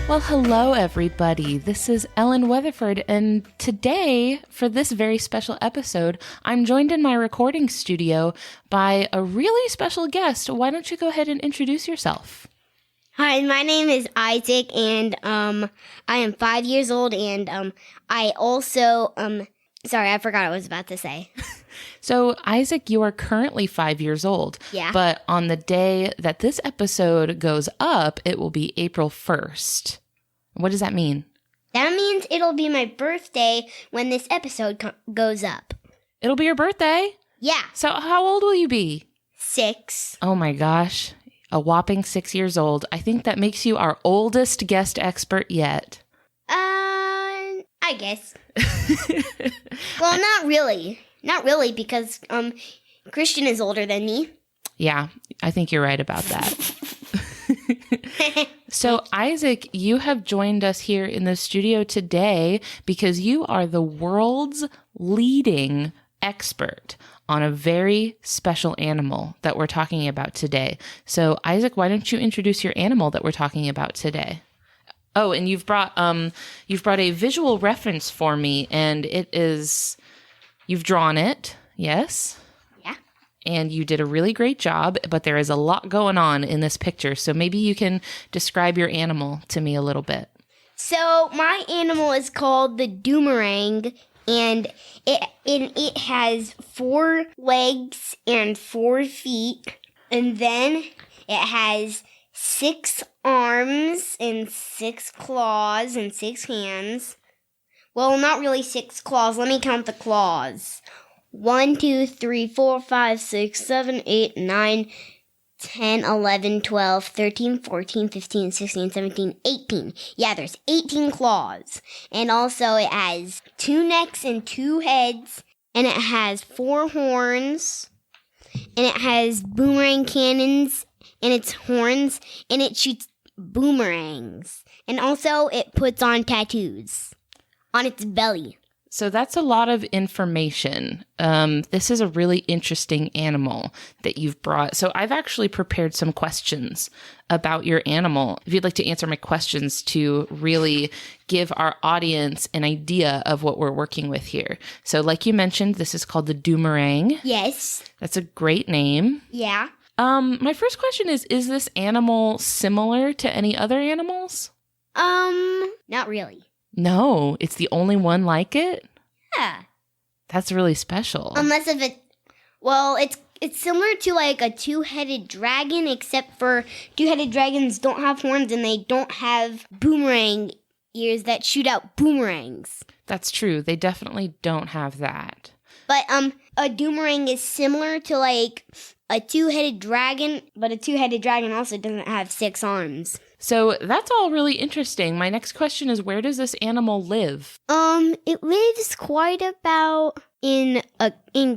Well, hello, everybody. This is Ellen Weatherford, and today, for this very special episode, I'm joined in my recording studio by a really special guest. Why don't you go ahead and introduce yourself? Hi, my name is Isaac, and I am 5 years old, and I also, sorry, I forgot what I was about to say. So, Isaac, you are currently 5 years old. Yeah. But on the day that this episode goes up, it will be April 1st. What does that mean? That means it'll be my birthday when this episode goes up. It'll be your birthday? Yeah. So, how old will you be? 6. Oh my gosh. A whopping 6 years old. I think that makes you our oldest guest expert yet. I guess. Well, not really. Not really, because Christian is older than me. Yeah, I think you're right about that. So, Isaac, you have joined us here in the studio today because you are the world's leading expert on a very special animal that we're talking about today. So, Isaac, why don't you introduce your animal that we're talking about today? Oh, and you've brought a visual reference for me, and it is, you've drawn it, yes? Yeah. And you did a really great job, but there is a lot going on in this picture. So maybe you can describe your animal to me a little bit. So my animal is called the Doomerang, and it has 4 legs and 4 feet, and then it has 6 arms and 6 claws and 6 hands. Well, not really 6 claws. Let me count the claws. 1, 2, 3, 4, 5, 6, 7, 8, 9, 10, 11, 12, 13, 14, 15, 16, 17, 18. Yeah, there's 18 claws. And also it has 2 necks and 2 heads. And it has 4 horns. And it has boomerang cannons in its horns. And it shoots boomerangs. And also it puts on tattoos on its belly. So that's a lot of information. This is a really interesting animal that you've brought. So I've actually prepared some questions about your animal. If you'd like to answer my questions to really give our audience an idea of what we're working with here. So like you mentioned, this is called the Doomerang. Yes. That's a great name. Yeah. My first question is this animal similar to any other animals? Not really. No, it's the only one like it? Yeah. That's really special. Unless if it, well, it's similar to like a 2-headed dragon, except for 2-headed dragons don't have horns and they don't have boomerang ears that shoot out boomerangs. That's true. They definitely don't have that. But a Doomerang is similar to like a 2-headed dragon, but a 2-headed dragon also doesn't have 6 arms. So that's all really interesting. My next question is, where does this animal live? It lives quite about in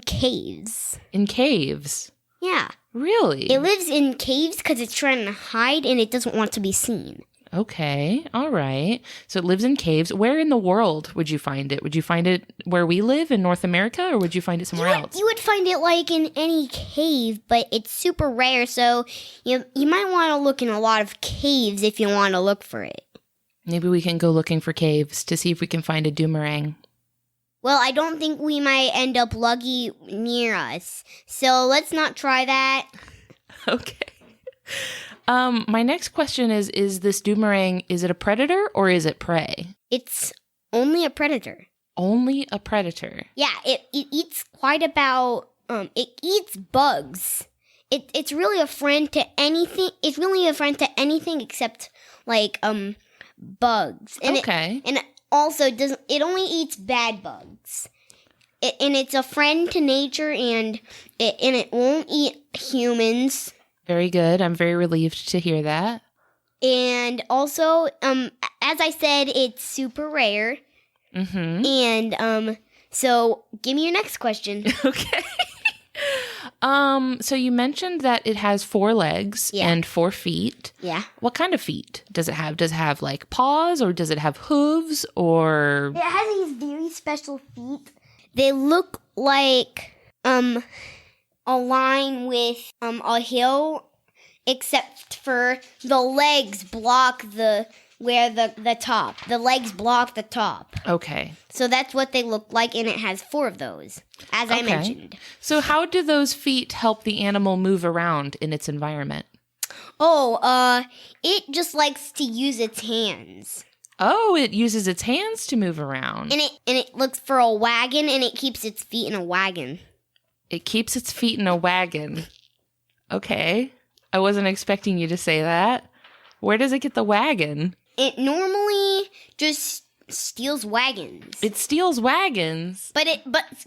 caves. In caves? Yeah. Really? It lives in caves because it's trying to hide and it doesn't want to be seen. Okay. All right. So it lives in caves. Where in the world would you find it? Would you find it where we live in North America, or would you find it somewhere else? You would find it like in any cave, but it's super rare. So you might want to look in a lot of caves if you want to look for it. Maybe we can go looking for caves to see if we can find a Doomerang. Well, I don't think we might end up lucky near us. So let's not try that. Okay. My next question is this Doomerang, is it a predator or is it prey? It's only a predator. Only a predator? Yeah, it eats quite about, it eats bugs. It's really a friend to anything. It's really a friend to anything except, like, bugs. And okay. And it also it only eats bad bugs. And it's a friend to nature, and it won't eat humans. Very good. I'm very relieved to hear that. And also, as I said, it's super rare. Mm-hmm. And so give me your next question. Okay. So you mentioned that it has 4 legs and 4 feet. Yeah. What kind of feet does it have? Does it have like paws, or does it have hooves, or? It has these very special feet. They look like a line with a hill, except for the legs block the where the legs block the top. Okay. So that's what they look like, and it has 4 of those, as I mentioned. So how do those feet help the animal move around in its environment? It just likes to use its hands. Oh, it uses its hands to move around. And it looks for a wagon, and it keeps its feet in a wagon. It keeps its feet in a wagon. Okay. I wasn't expecting you to say that. Where does it get the wagon? It normally just steals wagons. It steals wagons? But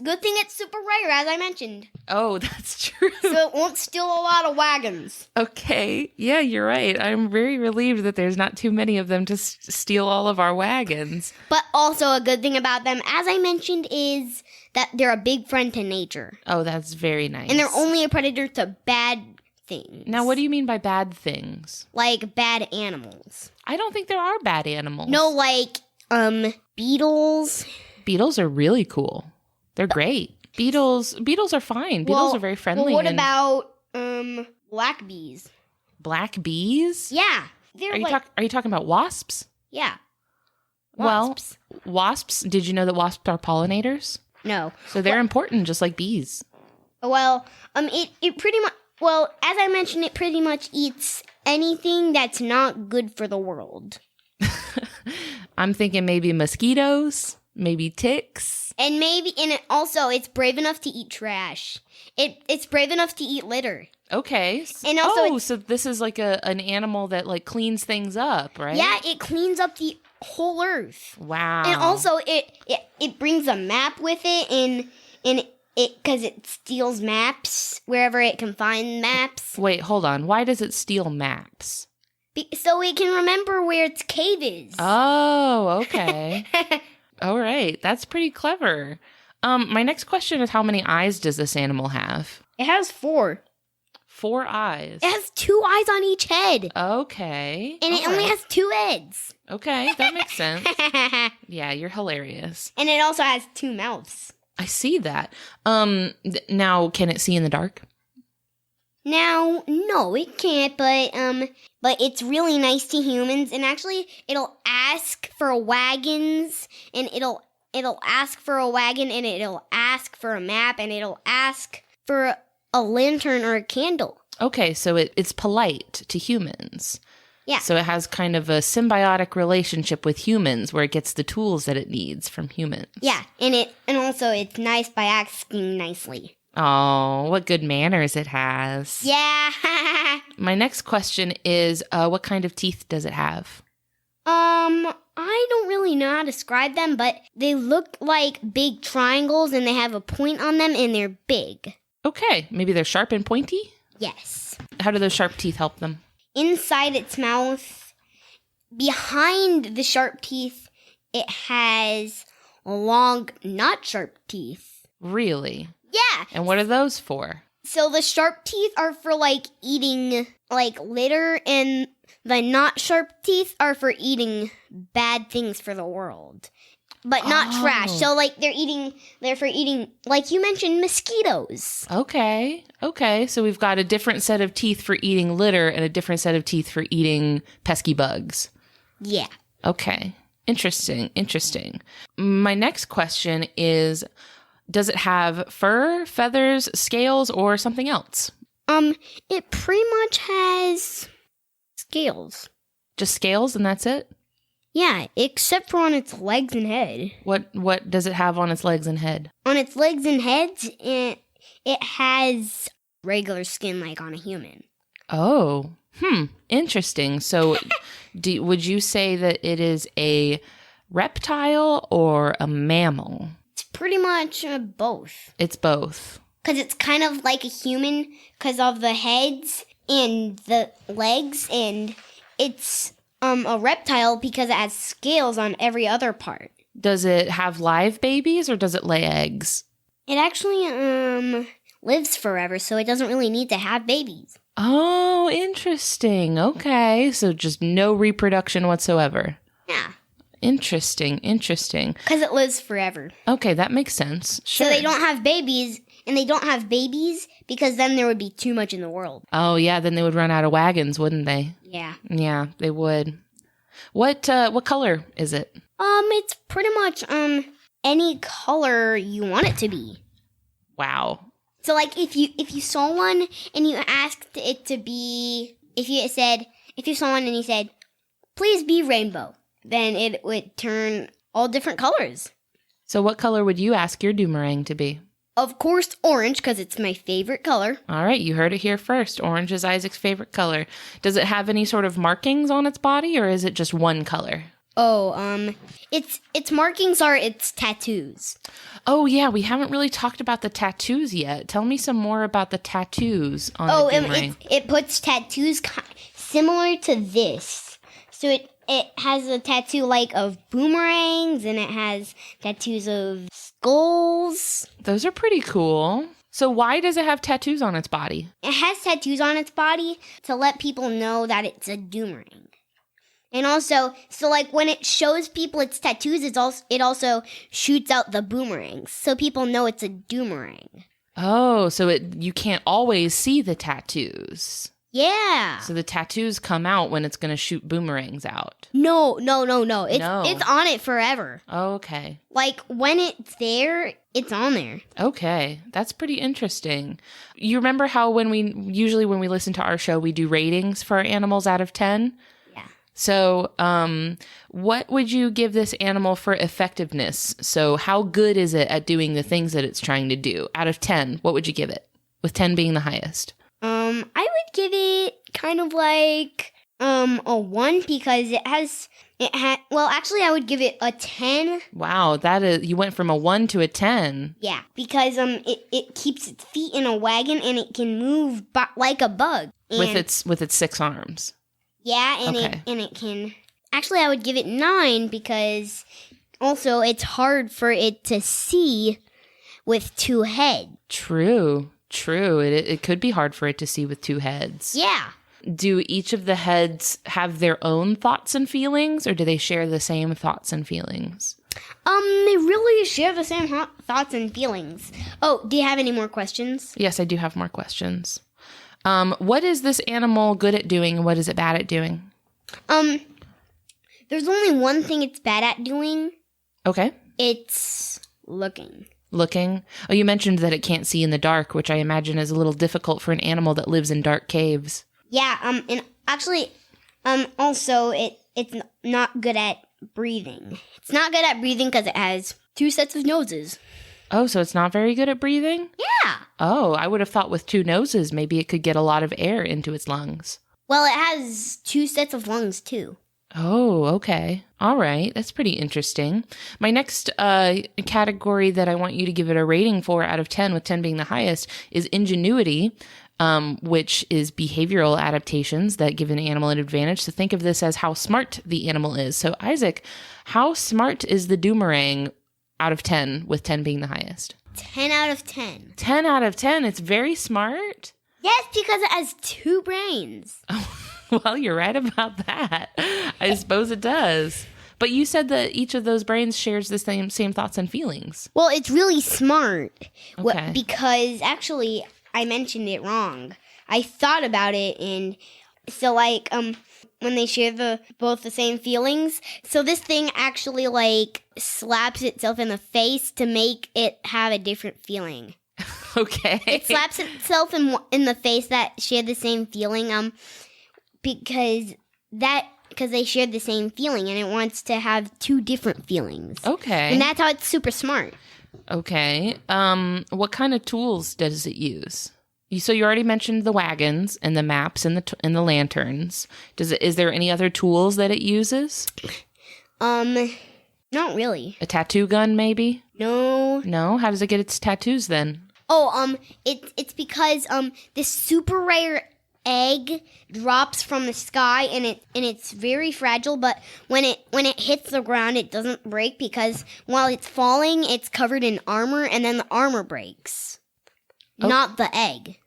good thing it's super rare, as I mentioned. Oh, that's true. So it won't steal a lot of wagons. Okay. Yeah, you're right. I'm very relieved that there's not too many of them to steal all of our wagons. But also a good thing about them, as I mentioned, is that they're a big friend to nature. Oh, that's very nice. And they're only a predator to bad things. Now, what do you mean by bad things? Like bad animals. I don't think there are bad animals. No, like, beetles. Beetles are really cool. They're great. Beetles are fine. Beetles are very friendly. Well, what about, black bees? Black bees? Yeah. Are you talking about wasps? Yeah. Wasps. Well, wasps, did you know that wasps are pollinators? No. So they're important just like bees. Well, it pretty much, well, as I mentioned, it pretty much eats anything that's not good for the world. I'm thinking maybe mosquitoes, maybe ticks. And it's brave enough to eat trash. It's brave enough to eat litter. Okay. And also so this is like an animal that like cleans things up, right? Yeah, it cleans up the whole earth. Wow. And also it brings a map with it, and it because it steals maps wherever it can find maps. Wait, hold on. Why does it steal maps? So it can remember where its cave is. Oh, okay. All right. That's pretty clever. My next question is, how many eyes does this animal have? It has 4. 4 eyes. It has 2 eyes on each head. Okay. And it only has 2 heads. Okay, that makes sense. Yeah, you're hilarious. And it also has 2 mouths. I see that. Now, can it see in the dark? Now, no, it can't, but it's really nice to humans, and actually, it'll ask for wagons, and it'll ask for a wagon, and it'll ask for a map, and it'll ask for a lantern or a candle. Okay, so it's polite to humans. Yeah. So it has kind of a symbiotic relationship with humans where it gets the tools that it needs from humans. Yeah, and also it's nice by asking nicely. Oh, what good manners it has. Yeah. My next question is, what kind of teeth does it have? I don't really know how to describe them, but they look like big triangles, and they have a point on them, and they're big. Okay, maybe they're sharp and pointy? Yes. How do those sharp teeth help them? Inside its mouth, behind the sharp teeth, it has long, not sharp teeth. Really? Yeah. And what are those for? So the sharp teeth are for, like, eating, like, litter, and the not sharp teeth are for eating bad things for the world. But not trash. So, like, they're for eating, like you mentioned, mosquitoes. Okay. So we've got a different set of teeth for eating litter and a different set of teeth for eating pesky bugs. Yeah. Okay. Interesting. My next question is, does it have fur, feathers, scales, or something else? It pretty much has scales. Just scales and that's it? Yeah, except for on its legs and head. What does it have on its legs and head? On its legs and heads, it has regular skin like on a human. Oh, interesting. So would you say that it is a reptile or a mammal? It's pretty much both. It's both. Because it's kind of like a human because of the heads and the legs, and it's a reptile because it has scales on every other part. Does it have live babies or does it lay eggs? It actually lives forever, so it doesn't really need to have babies. Oh, interesting. Okay, so just no reproduction whatsoever. Yeah. Interesting. Because it lives forever. Okay, that makes sense. Sure. So they don't have babies, and they don't have babies because then there would be too much in the world. Oh, yeah, then they would run out of wagons, wouldn't they? Yeah. Yeah, they would. What color is it? It's pretty much any color you want it to be. Wow. So like if you saw one and you asked it to be, if you saw one and you said, please be rainbow, then it would turn all different colors. So what color would you ask your Doomerang to be? Of course, orange, because it's my favorite color. All right, you heard it here first. Orange is Isaac's favorite color. Does it have any sort of markings on its body, or is it just one color? Oh, its markings are its tattoos. Oh, yeah, we haven't really talked about the tattoos yet. Tell me some more about the tattoos on the Doomerang. It puts tattoos similar to this. So it has a tattoo like of boomerangs, and it has tattoos of skulls. Those are pretty cool. So why does it have tattoos on its body? It has tattoos on its body to let people know that it's a Doomerang. And also, so like when it shows people its tattoos, it also shoots out the boomerangs, so people know it's a Doomerang. Oh, so you can't always see the tattoos. Yeah. So the tattoos come out when it's going to shoot boomerangs out. No. It's on it forever. Okay. Like when it's there, it's on there. Okay. That's pretty interesting. You remember how when we listen to our show, we do ratings for our animals out of 10? So, what would you give this animal for effectiveness? So, how good is it at doing the things that it's trying to do? Out of 10, what would you give it? With 10 being the highest. I would give it kind of like a 1 because well, actually I would give it a 10. Wow, you went from a 1 to a 10. Yeah, because it keeps its feet in a wagon and it can move like a bug. With its 6 arms. Yeah, and it can. Actually, I would give it 9 because also it's hard for it to see with 2 heads. True. It could be hard for it to see with 2 heads. Yeah. Do each of the heads have their own thoughts and feelings, or do they share the same thoughts and feelings? They really share the same thoughts and feelings. Oh, do you have any more questions? Yes, I do have more questions. What is this animal good at doing, and what is it bad at doing? There's only one thing it's bad at doing. Okay. It's looking. Looking? Oh, you mentioned that it can't see in the dark, which I imagine is a little difficult for an animal that lives in dark caves. Yeah, and actually, also, it's not good at breathing. It's not good at breathing because it has 2 sets of noses. Oh, so it's not very good at breathing? Yeah. Oh, I would have thought with 2 noses, maybe it could get a lot of air into its lungs. Well, it has 2 sets of lungs, too. Oh, okay. All right. That's pretty interesting. My next category that I want you to give it a rating for out of 10, with 10 being the highest, is ingenuity, which is behavioral adaptations that give an animal an advantage. So think of this as how smart the animal is. So, Isaac, how smart is the Doomerang out of 10, with 10 being the highest? 10 out of 10. 10 out of 10. It's very smart. Yes, because it has 2 brains. Well, you're right about that. I suppose it does. But you said that each of those brains shares the same thoughts and feelings. Well, it's really smart. Okay. Because actually, I mentioned it wrong. I thought about it, and so like when they share both the same feelings, so this thing actually like slaps itself in the face to make it have a different feeling. Okay. It slaps itself in the face that share the same feeling because they share the same feeling, and it wants to have 2 different feelings. Okay. And that's how it's super smart. Okay. What kind of tools does it use? So you already mentioned the wagons and the maps and the lanterns. Is there any other tools that it uses? Not really. A tattoo gun, maybe? No. No? How does it get its tattoos then? Oh, it's because this super rare egg drops from the sky, and it's very fragile, but when it hits the ground, it doesn't break because while it's falling, it's covered in armor, and then the armor breaks. Oh. Not the egg.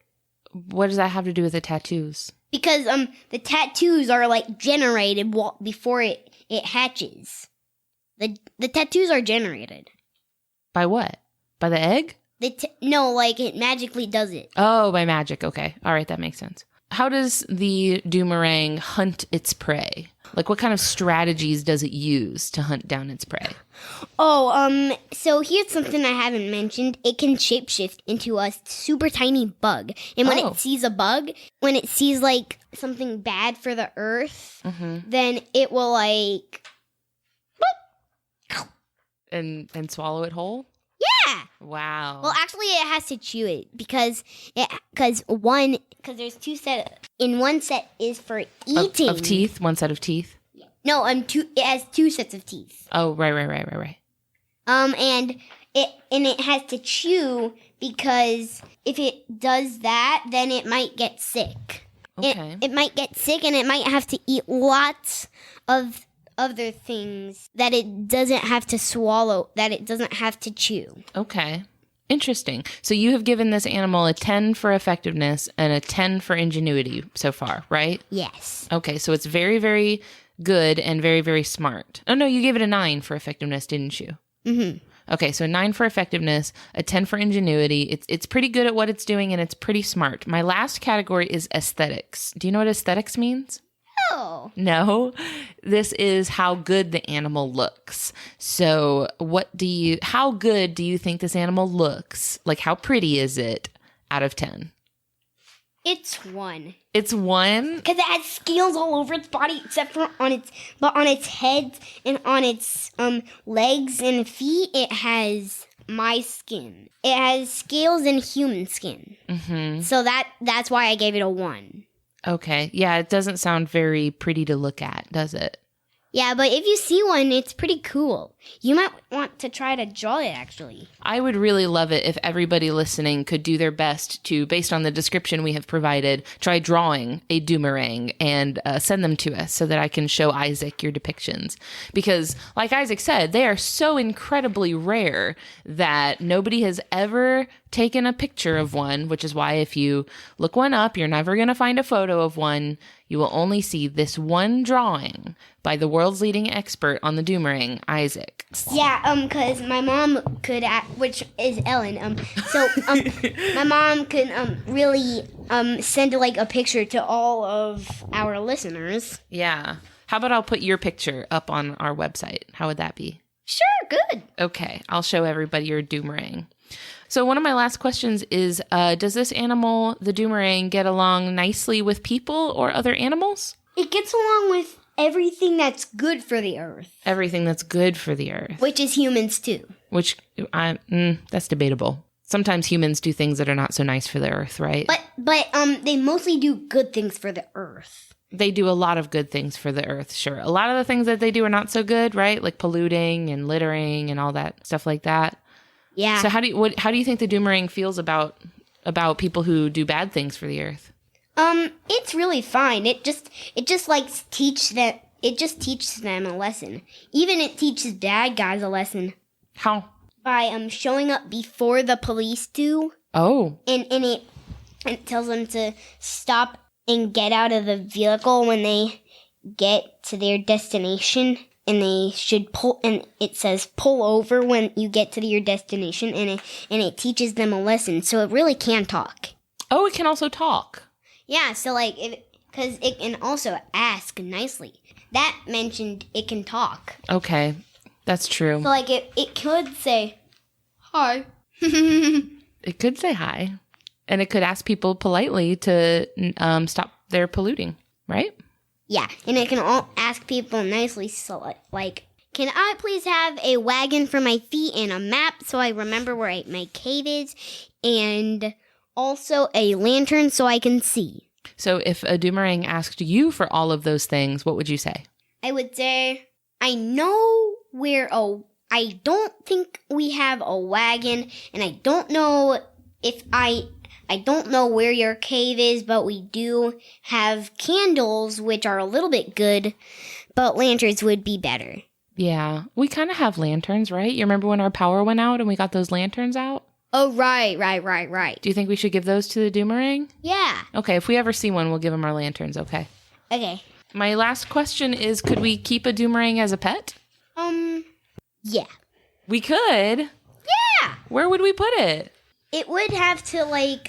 What does that have to do with the tattoos? Because the tattoos are like generated before it hatches. The tattoos are generated. By what? By the egg? No, like it magically does it. Oh, by magic. Okay. All right, that makes sense. How does the Doomerang hunt its prey? Like, what kind of strategies does it use to hunt down its prey? So here's something I haven't mentioned. It can shapeshift into a super tiny bug. And when it sees a bug, when it sees, like, something bad for the earth, then it will, like... And swallow it whole? Yeah! Wow. Well, actually, it has to chew it because there's two sets. In one set is for eating. Of teeth? One set of teeth? No, it has two sets of teeth. Oh, right. And it has to chew because if it does that, then it might get sick. Okay. It might get sick and it might have to eat lots of other things that it doesn't have to swallow, that it doesn't have to chew. Okay. Interesting. So you have given this animal a 10 for effectiveness and a 10 for ingenuity so far, right? Yes. Okay, so it's very, very good and very, very smart. Oh, no, you gave it a 9 for effectiveness, didn't you? Mm-hmm. Okay, so a 9 for effectiveness, a 10 for ingenuity. It's pretty good at what it's doing, and it's pretty smart. My last category is aesthetics. Do you know what aesthetics means? Oh. No, this is how good the animal looks. So how good do you think this animal looks? Like, how pretty is it out of 10? It's 1. It's 1? Because it has scales all over its body except for on its head and on its legs and feet, it has my skin. It has scales and human skin. Mm-hmm. So that's why I gave it a 1. Okay. Yeah, it doesn't sound very pretty to look at, does it? Yeah, but if you see one, it's pretty cool. You might want to try to draw it, actually. I would really love it if everybody listening could do their best to, based on the description we have provided, try drawing a Doomerang and send them to us so that I can show Isaac your depictions. Because, like Isaac said, they are so incredibly rare that nobody has ever taken a picture of one, which is why if you look one up, you're never going to find a photo of one. You will only see this one drawing by the world's leading expert on the Doomerang, Isaac. Yeah, because my mom could, which is Ellen, my mom could really send, like, a picture to all of our listeners. Yeah. How about I'll put your picture up on our website? How would that be? Sure, good. Okay, I'll show everybody your Doomerang. So one of my last questions is, does this animal, the Doomerang, get along nicely with people or other animals? It gets along with everything that's good for the earth. Everything that's good for the earth. Which is humans, too. Which, that's debatable. Sometimes humans do things that are not so nice for the earth, right? But they mostly do good things for the earth. They do a lot of good things for the earth, sure. A lot of the things that they do are not so good, right? Like polluting and littering and all that stuff like that. Yeah. So how do you think the Doomerang feels about people who do bad things for the earth? It's really fine. It just teaches them a lesson. Even it teaches bad guys a lesson. How? By showing up before the police do. Oh. And it tells them to stop and get out of the vehicle when they get to their destination. And they should pull, and it says pull over when you get to your destination, and it teaches them a lesson. So it really can talk. Oh, it can also talk. Yeah, so because it can also ask nicely. That mentioned it can talk. Okay, that's true. So it could say hi. It could say hi, and it could ask people politely to stop their polluting, right? Yeah, and it can all ask people nicely, so can I please have a wagon for my feet and a map so I remember where my cave is, and also a lantern so I can see. So if a Doomerang asked you for all of those things, what would you say? I would say, I know I don't think we have a wagon, and I don't know if I don't know where your cave is, but we do have candles, which are a little bit good, but lanterns would be better. Yeah, we kind of have lanterns, right? You remember when our power went out and we got those lanterns out? Oh, right. Do you think we should give those to the Doomerang? Yeah. Okay, if we ever see one, we'll give them our lanterns, okay? Okay. My last question is, could we keep a Doomerang as a pet? Yeah. We could? Yeah! Where would we put it? It would have to,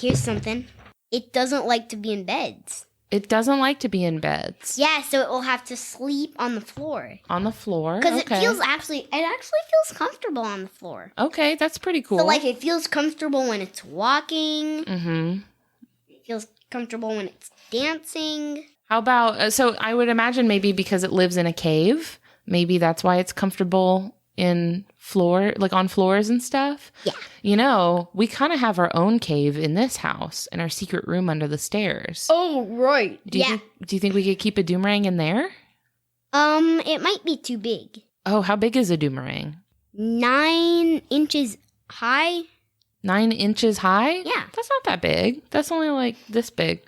here's something. It doesn't like to be in beds. It doesn't like to be in beds. Yeah, so it will have to sleep on the floor. On the floor? Because Okay. it actually feels comfortable on the floor. Okay, that's pretty cool. So, like, it feels comfortable when it's walking. Mm-hmm. It feels comfortable when it's dancing. How about, so I would imagine maybe because it lives in a cave, maybe that's why it's comfortable in on floors and stuff. Yeah. You know, we kind of have our own cave in this house, in our secret room under the stairs. Oh, right. Do you think we could keep a Doomerang in there? It might be too big. Oh, how big is a Doomerang? 9 inches high. 9 inches high? Yeah. That's not that big. That's only like this big.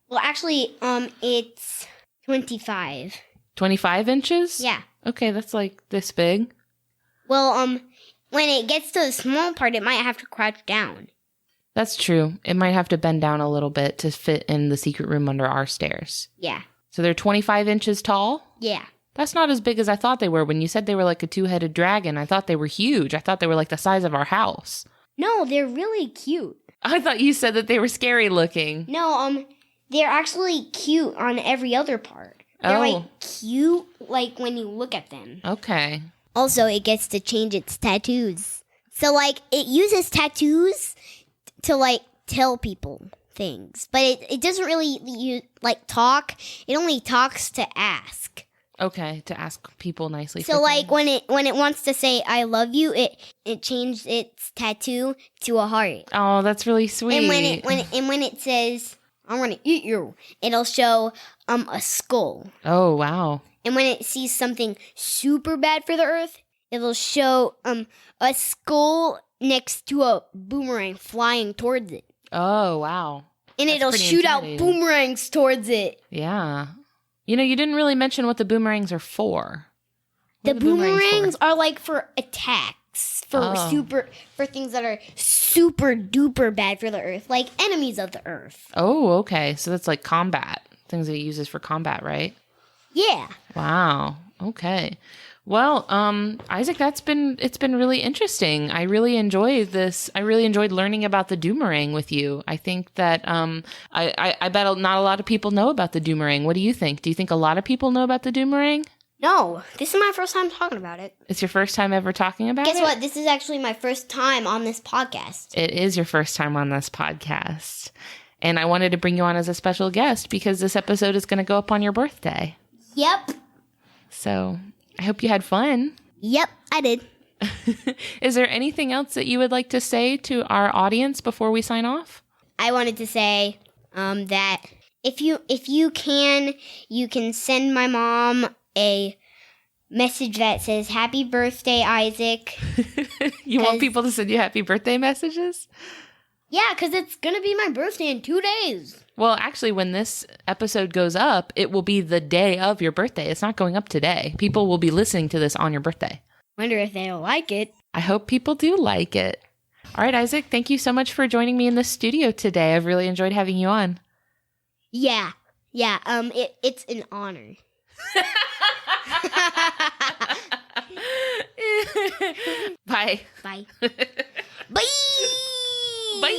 Well, actually, it's 25. 25 inches? Yeah. Okay, that's like this big. Well, when it gets to the small part, it might have to crouch down. That's true. It might have to bend down a little bit to fit in the secret room under our stairs. Yeah. So they're 25 inches tall? Yeah. That's not as big as I thought they were. When you said they were like a 2-headed dragon, I thought they were huge. I thought they were like the size of our house. No, they're really cute. I thought you said that they were scary looking. No, they're actually cute on every other part. They're like cute, like when you look at them. Okay. Also, it gets to change its tattoos. So, like, it uses tattoos to, like, tell people things. But it doesn't really, talk. It only talks to ask. Okay, to ask people nicely. So, like, when it wants to say, I love you, it changed its tattoo to a heart. Oh, that's really sweet. And when it says, I'm going to eat you, it'll show a skull. Oh, wow. And when it sees something super bad for the earth, it'll show a skull next to a boomerang flying towards it. Oh, wow. And That's it'll pretty shoot out intimidating. boomerangs towards it. Yeah. You know, you didn't really mention what the boomerangs are for. The What are boomerangs are like for attacks, for things that are super duper bad for the earth, like enemies of the earth. Oh, okay. So that's like combat. Things that it uses for combat, right? Yeah. Wow. Okay. Well, Isaac, it's been really interesting. I really enjoyed this. I really enjoyed learning about the Doomerang with you. I think that I bet not a lot of people know about the Doomerang. What do you think? Do you think a lot of people know about the Doomerang? No, this is my first time talking about it. It's your first time ever talking about it? Guess what? This is actually my first time on this podcast. It is your first time on this podcast. And I wanted to bring you on as a special guest because this episode is going to go up on your birthday. Yep. So I hope you had fun. Yep, I did. Is there anything else that you would like to say to our audience before we sign off? I wanted to say that if you can send my mom a message that says "Happy Birthday, Isaac." You want people to send you happy birthday messages? Yeah, because it's gonna be my birthday in 2 days. Well, actually, when this episode goes up, it will be the day of your birthday. It's not going up today. People will be listening to this on your birthday. Wonder if they'll like it. I hope people do like it. All right, Isaac, thank you so much for joining me in the studio today. I've really enjoyed having you on. Yeah. It's an honor. Bye. Bye. Bye. Bye.